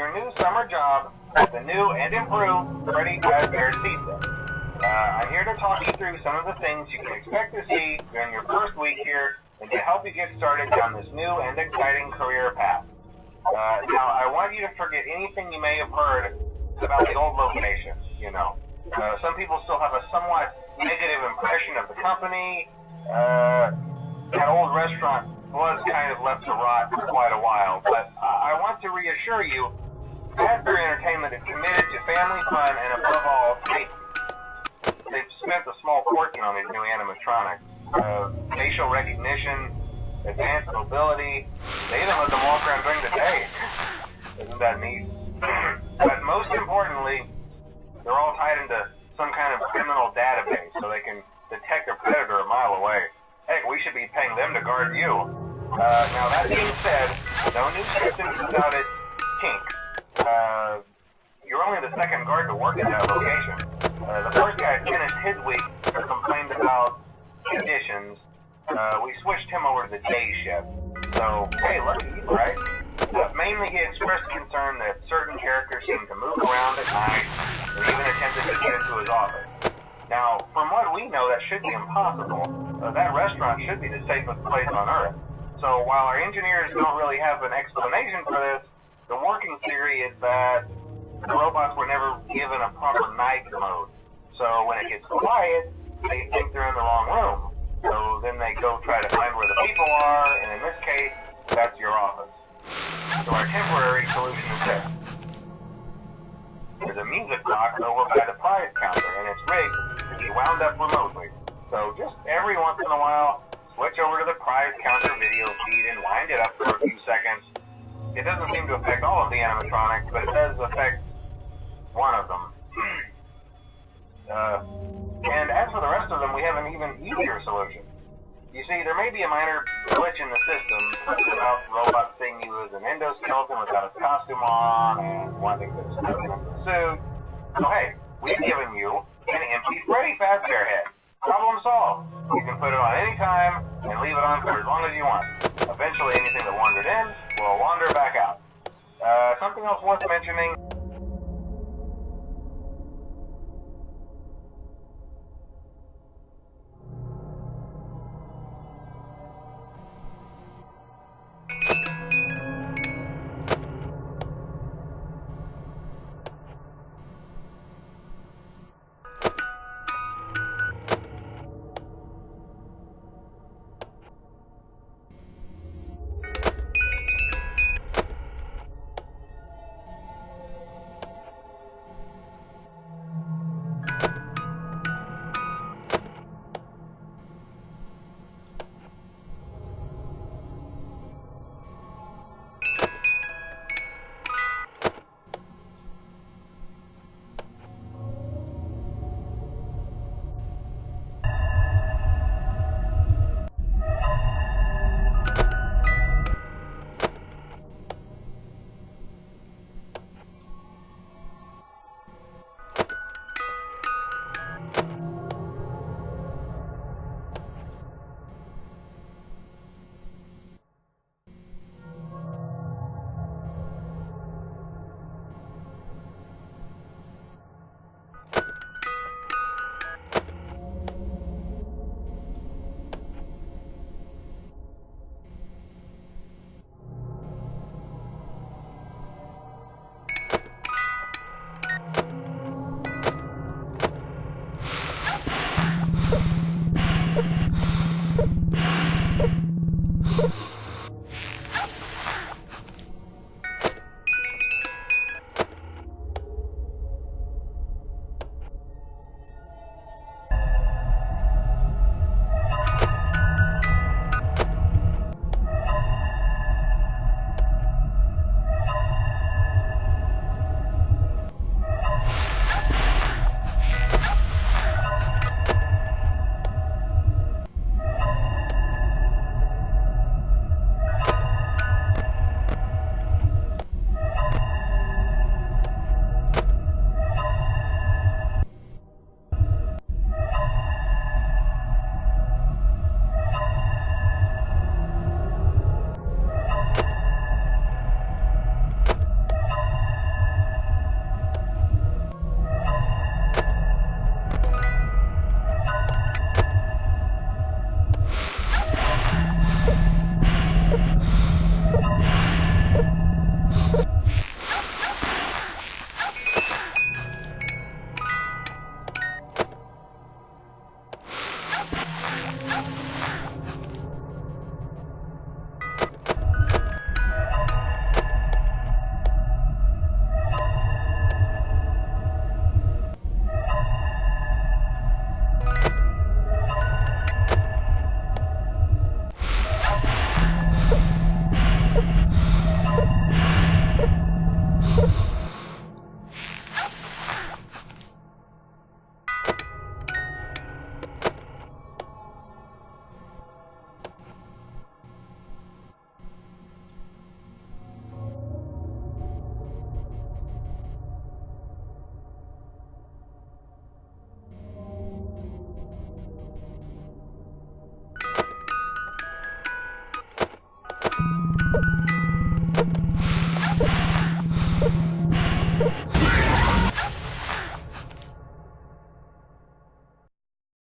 your new summer job at the new and improved Freddy Fazbear's Pizza. I'm here to talk you through some of the things you can expect to see during your first week here and to help you get started down this new and exciting career path. Now, I want you to forget anything you may have heard about the old location, you know. Some people still have a somewhat negative impression of the company. That old restaurant was kind of left to rot for quite a while, but I want to reassure you, Fazbear Entertainment is committed to family fun and above all, safety. They've spent a small fortune on these new animatronics. Facial recognition, advanced mobility, they even let them walk around during the day. Isn't that neat? But most importantly, they're all tied into some kind of criminal database so they can detect a predator a mile away. Heck, we should be paying them to guard you. Now that being said, no new systems without its kinks. You're only the second guard to work at that location. The first guy finished his week and complained about conditions. We switched him over to the day shift. So, hey, look at you, right? Mainly he expressed concern that certain characters seemed to move around at night and even attempted to get into his office. Now, from what we know, that should be impossible. That restaurant should be the safest place on Earth. So while our engineers don't really have an explanation for this, the working theory is that the robots were never given a proper night mode. So when it gets quiet, they think they're in the wrong room. So then they go try to find where the people are, and in this case, that's your office. So our temporary solution is this. There's a music box over by the prize counter, and it's rigged to be wound up remotely. So just every once in a while, switch over to the prize counter video feed and wind it up for a few seconds. It doesn't seem to affect all of the animatronics, but it does affect one of them. And as for the rest of them, we have an even easier solution. You see, there may be a minor glitch in the system, something about the robot seeing you as an endoskeleton without a costume on, and wanting to stuff in the suit. So hey, we've given you an empty Freddy Fazbear head. Problem solved. You can put it on any time and leave it on for as long as you want. Eventually anything that wandered in will wander back out. Something else worth mentioning,